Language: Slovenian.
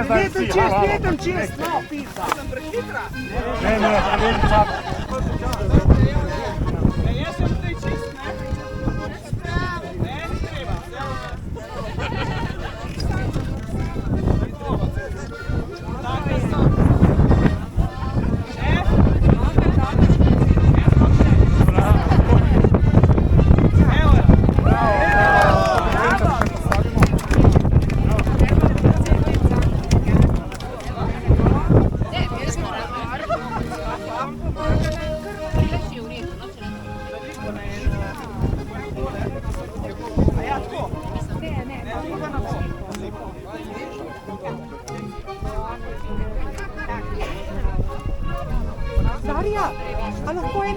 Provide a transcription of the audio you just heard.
Dietem čist, no, pizza. Sam prehitra? Ne, vidi čak. Jesam ti čist, ne? Ne, ni treba. Darja, a lahko eno